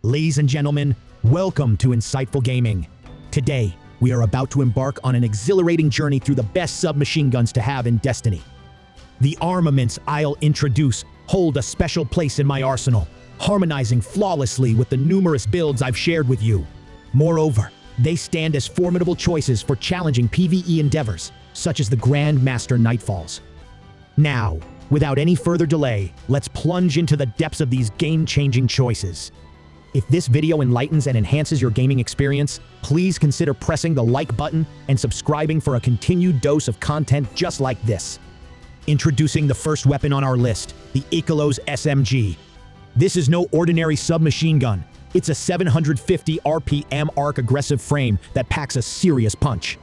Ladies and gentlemen, welcome to Insightful Gaming. Today, we are about to embark on an exhilarating journey through the best submachine guns to have in Destiny. The armaments I'll introduce hold a special place in my arsenal, harmonizing flawlessly with the numerous builds I've shared with you. Moreover, they stand as formidable choices for challenging PvE endeavors, such as the Grand Master Nightfalls. Now, without any further delay, let's plunge into the depths of these game-changing choices. If this video enlightens and enhances your gaming experience, please consider pressing the like button and subscribing for a continued dose of content just like this. Introducing the first weapon on our list, the 𝗕𝗘𝗖𝗢𝗠𝗘 SMG. This is no ordinary submachine gun. It's a 750 RPM arc aggressive frame that packs a serious punch.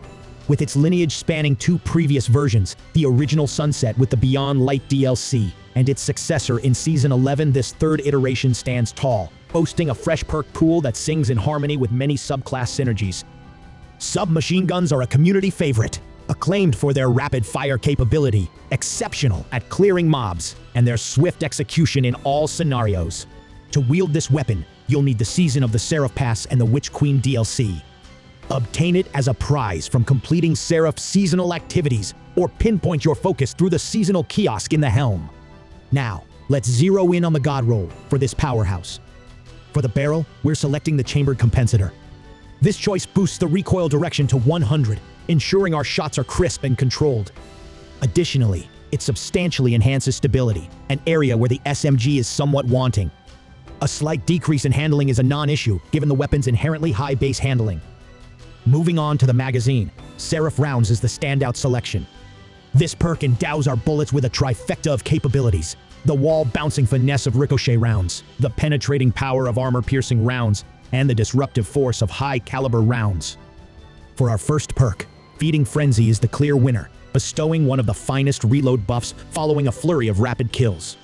With its lineage spanning two previous versions, the original Sunset with the Beyond Light DLC, and its successor in Season 11, this third iteration stands tall, boasting a fresh perk pool that sings in harmony with many subclass synergies. Submachine guns are a community favorite, acclaimed for their rapid fire capability, exceptional at clearing mobs, and their swift execution in all scenarios. To wield this weapon, you'll need the Season of the Seraph Pass and the Witch Queen DLC. Obtain it as a prize from completing Seraph seasonal activities, or pinpoint your focus through the seasonal kiosk in the helm. Now, let's zero in on the god roll for this powerhouse. For the barrel, we're selecting the chambered compensator. This choice boosts the recoil direction to 100, ensuring our shots are crisp and controlled. Additionally, it substantially enhances stability, an area where the SMG is somewhat wanting. A slight decrease in handling is a non-issue, given the weapon's inherently high base handling. Moving on to the magazine, Seraph Rounds is the standout selection. This perk endows our bullets with a trifecta of capabilities: the wall-bouncing finesse of ricochet rounds, the penetrating power of armor-piercing rounds, and the disruptive force of high-caliber rounds. For our first perk, Feeding Frenzy is the clear winner, bestowing one of the finest reload buffs following a flurry of rapid kills.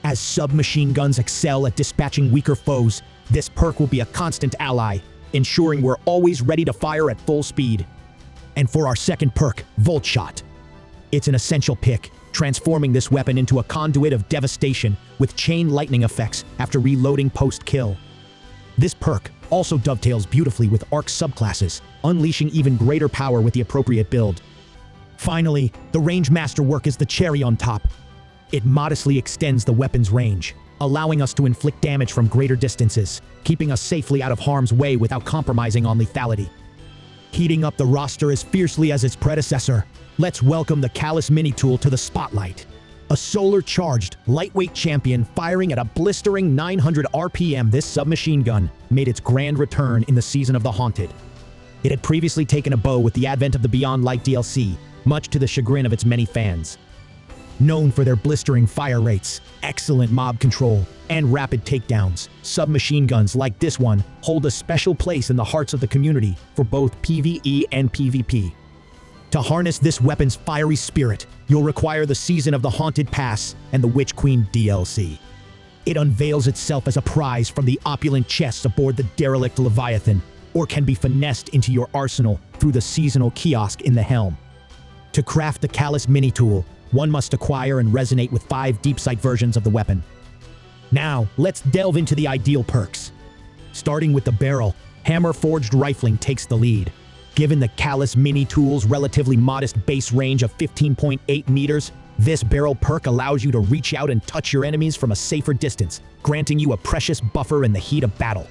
As submachine guns excel at dispatching weaker foes, this perk will be a constant ally, ensuring we're always ready to fire at full speed. And for our second perk, Volt Shot. It's an essential pick, transforming this weapon into a conduit of devastation with chain lightning effects after reloading post-kill. This perk also dovetails beautifully with arc subclasses, unleashing even greater power with the appropriate build. Finally, the range masterwork is the cherry on top. It modestly extends the weapon's range, allowing us to inflict damage from greater distances, keeping us safely out of harm's way without compromising on lethality. Heating up the roster as fiercely as its predecessor, let's welcome the 𝗕𝗘𝗖𝗢𝗠𝗘 mini tool to the spotlight. A solar-charged, lightweight champion firing at a blistering 900 RPM, this submachine gun made its grand return in the Season of the Haunted. It had previously taken a bow with the advent of the Beyond Light DLC, much to the chagrin of its many fans. Known for their blistering fire rates, excellent mob control, and rapid takedowns, submachine guns like this one hold a special place in the hearts of the community for both PvE and PvP. To harness this weapon's fiery spirit, you'll require the Season of the Haunted Pass and the Witch Queen DLC. It unveils itself as a prize from the opulent chests aboard the derelict Leviathan, or can be finessed into your arsenal through the seasonal kiosk in the helm. To craft the 𝗕𝗘𝗖𝗢𝗠𝗘 mini tool, one must acquire and resonate with 5 deep sight versions of the weapon. Now, let's delve into the ideal perks. Starting with the barrel, hammer-forged rifling takes the lead. Given the 𝗕𝗘𝗖𝗢𝗠𝗘 mini tool's relatively modest base range of 15.8 meters, this barrel perk allows you to reach out and touch your enemies from a safer distance, granting you a precious buffer in the heat of battle.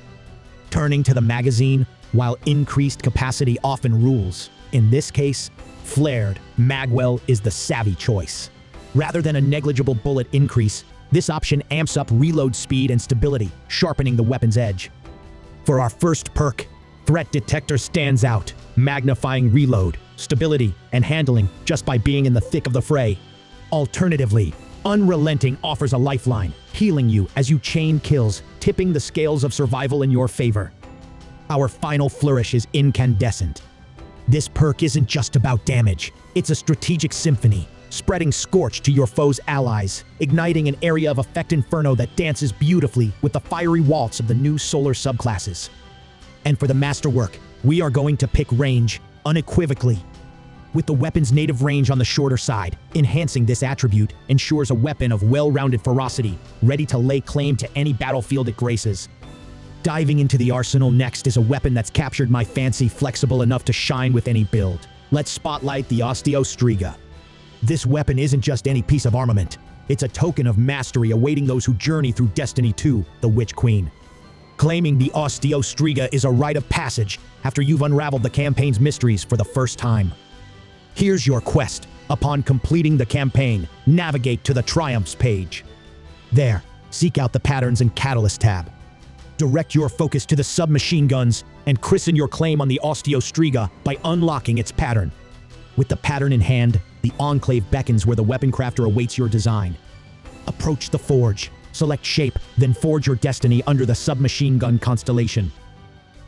Turning to the magazine, while increased capacity often rules, in this case, flared magwell is the savvy choice. Rather than a negligible bullet increase, this option amps up reload speed and stability, sharpening the weapon's edge. For our first perk, Threat Detector stands out, magnifying reload, stability, and handling just by being in the thick of the fray. Alternatively, Unrelenting offers a lifeline, healing you as you chain kills, tipping the scales of survival in your favor. Our final flourish is Incandescent. This perk isn't just about damage, it's a strategic symphony, spreading scorch to your foe's allies, igniting an area of effect inferno that dances beautifully with the fiery waltz of the new solar subclasses. And for the masterwork, we are going to pick range, unequivocally. With the weapon's native range on the shorter side, enhancing this attribute ensures a weapon of well-rounded ferocity, ready to lay claim to any battlefield it graces. Diving into the arsenal next is a weapon that's captured my fancy, flexible enough to shine with any build. Let's spotlight the Osteo Striga. This weapon isn't just any piece of armament. It's a token of mastery awaiting those who journey through Destiny 2, the Witch Queen. Claiming the Osteo Striga is a rite of passage after you've unraveled the campaign's mysteries for the first time. Here's your quest. Upon completing the campaign, navigate to the Triumphs page. There, seek out the Patterns and Catalyst tab. Direct your focus to the submachine guns and christen your claim on the Osteo Striga by unlocking its pattern. With the pattern in hand, the Enclave beckons where the weapon crafter awaits your design. Approach the forge, select shape, then forge your destiny under the submachine gun constellation.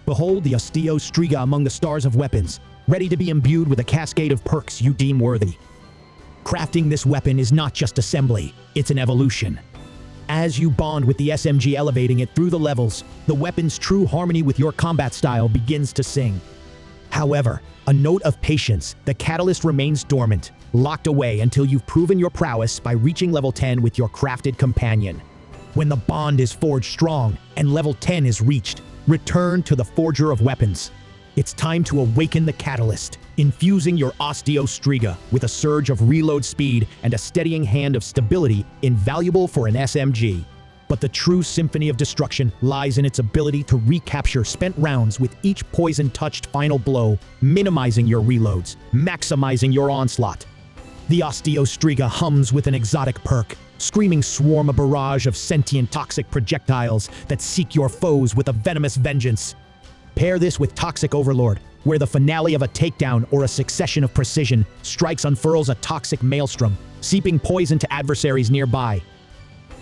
Behold the Osteo Striga among the stars of weapons, ready to be imbued with a cascade of perks you deem worthy. Crafting this weapon is not just assembly, it's an evolution. As you bond with the SMG elevating it through the levels, the weapon's true harmony with your combat style begins to sing. However, a note of patience, the catalyst remains dormant, locked away until you've proven your prowess by reaching level 10 with your crafted companion. When the bond is forged strong and level 10 is reached, return to the Forger of Weapons. It's time to awaken the catalyst, infusing your Osteo Striga with a surge of reload speed and a steadying hand of stability invaluable for an SMG. But the true symphony of destruction lies in its ability to recapture spent rounds with each poison-touched final blow, minimizing your reloads, maximizing your onslaught. The Osteo Striga hums with an exotic perk, screaming swarm a barrage of sentient toxic projectiles that seek your foes with a venomous vengeance. Pair this with Toxic Overlord, where the finale of a takedown or a succession of precision strikes unfurls a toxic maelstrom, seeping poison to adversaries nearby.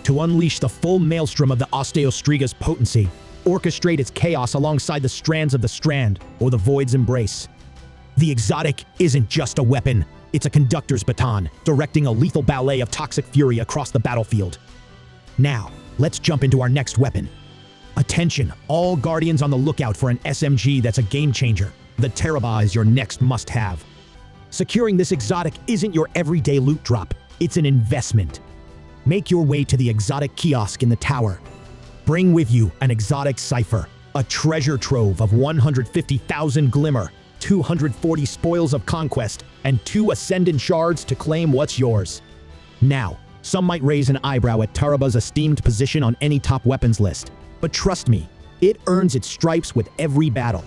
To unleash the full maelstrom of the Osteo Striga's potency, orchestrate its chaos alongside the strands of the Strand or the Void's Embrace. The exotic isn't just a weapon, it's a conductor's baton, directing a lethal ballet of toxic fury across the battlefield. Now, let's jump into our next weapon. Attention, all Guardians on the lookout for an SMG that's a game changer. The 𝗕𝗘𝗖𝗢𝗠𝗘 is your next must-have. Securing this exotic isn't your everyday loot drop, it's an investment. Make your way to the exotic kiosk in the tower. Bring with you an exotic cipher, a treasure trove of 150,000 glimmer, 240 spoils of conquest, and 2 ascendant shards to claim what's yours. Now, some might raise an eyebrow at 𝗕𝗘𝗖𝗢𝗠𝗘's esteemed position on any top weapons list, but trust me, it earns its stripes with every battle.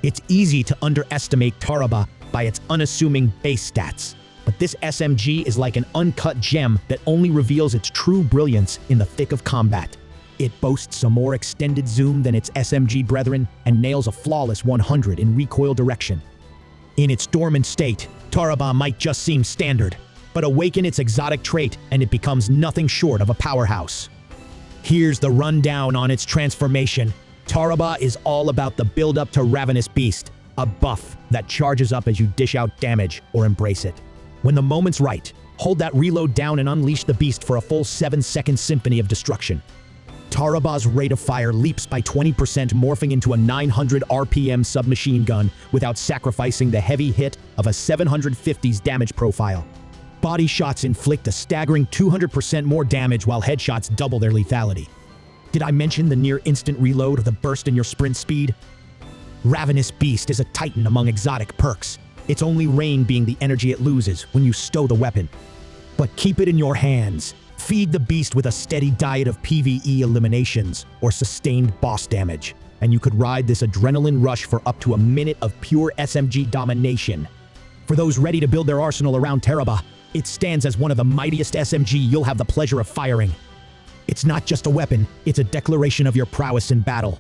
It's easy to underestimate 𝗕𝗘𝗖𝗢𝗠𝗘 by its unassuming base stats, but this SMG is like an uncut gem that only reveals its true brilliance in the thick of combat. It boasts a more extended zoom than its SMG brethren and nails a flawless 100 in recoil direction. In its dormant state, 𝗕𝗘𝗖𝗢𝗠𝗘 might just seem standard, but awaken its exotic trait and it becomes nothing short of a powerhouse. Here's the rundown on its transformation. 𝗕𝗘𝗖𝗢𝗠𝗘 is all about the build-up to Ravenous Beast, a buff that charges up as you dish out damage or embrace it. When the moment's right, hold that reload down and unleash the beast for a full 7-second symphony of destruction. 𝗕𝗘𝗖𝗢𝗠𝗘's rate of fire leaps by 20%, morphing into a 900 RPM submachine gun without sacrificing the heavy hit of a 750's damage profile. Body shots inflict a staggering 200% more damage while headshots double their lethality. Did I mention the near-instant reload or the burst in your sprint speed? Ravenous Beast is a titan among exotic perks, its only reign being the energy it loses when you stow the weapon. But keep it in your hands. Feed the beast with a steady diet of PvE eliminations or sustained boss damage, and you could ride this adrenaline rush for up to a minute of pure SMG domination. For those ready to build their arsenal around 𝗕𝗘𝗖𝗢𝗠𝗘, it stands as one of the mightiest SMG you'll have the pleasure of firing. It's not just a weapon, it's a declaration of your prowess in battle.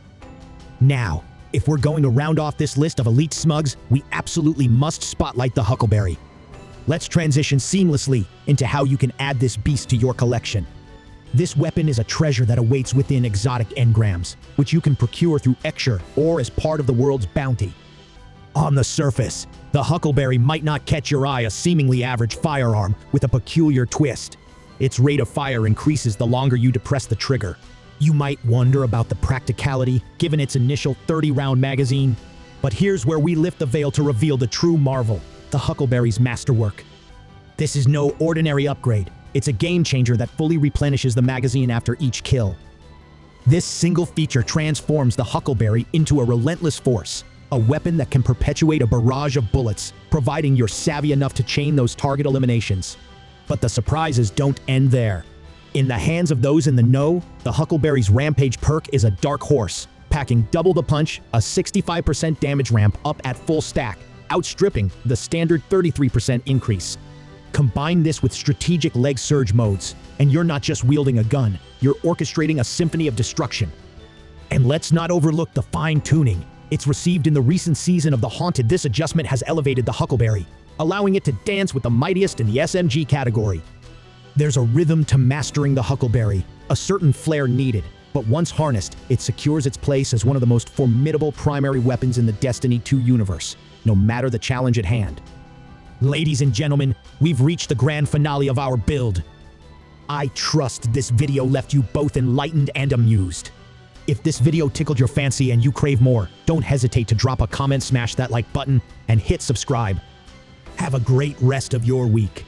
Now, if we're going to round off this list of elite smugs, we absolutely must spotlight the 𝗕𝗘𝗖𝗢𝗠𝗘. Let's transition seamlessly into how you can add this beast to your collection. This weapon is a treasure that awaits within exotic engrams, which you can procure through 𝗕𝗓𝗄 or as part of the world's bounty. On the surface, the 𝗕𝗘𝗖𝗢𝗠𝗘 might not catch your eye, a seemingly average firearm with a peculiar twist. Its rate of fire increases the longer you depress the trigger. You might wonder about the practicality, given its initial 30-round magazine. But here's where we lift the veil to reveal the true marvel, the 𝗕𝗘𝗖𝗢𝗠𝗘's masterwork. This is no ordinary upgrade. It's a game changer that fully replenishes the magazine after each kill. This single feature transforms the Huckleberry into a relentless force, a weapon that can perpetuate a barrage of bullets, providing you're savvy enough to chain those target eliminations. But the surprises don't end there. In the hands of those in the know, the Huckleberry's Rampage perk is a dark horse, packing double the punch, a 65% damage ramp up at full stack, outstripping the standard 33% increase. Combine this with strategic leg surge modes, and you're not just wielding a gun, you're orchestrating a symphony of destruction. And let's not overlook the fine-tuning. It's received in the recent season of The Haunted. This adjustment has elevated the Huckleberry, allowing it to dance with the mightiest in the SMG category. There's a rhythm to mastering the Huckleberry, a certain flair needed, but once harnessed, it secures its place as one of the most formidable primary weapons in the Destiny 2 universe, no matter the challenge at hand. Ladies and gentlemen, we've reached the grand finale of our build. I trust this video left you both enlightened and amused. If this video tickled your fancy and you crave more, don't hesitate to drop a comment, smash that like button, and hit subscribe. Have a great rest of your week.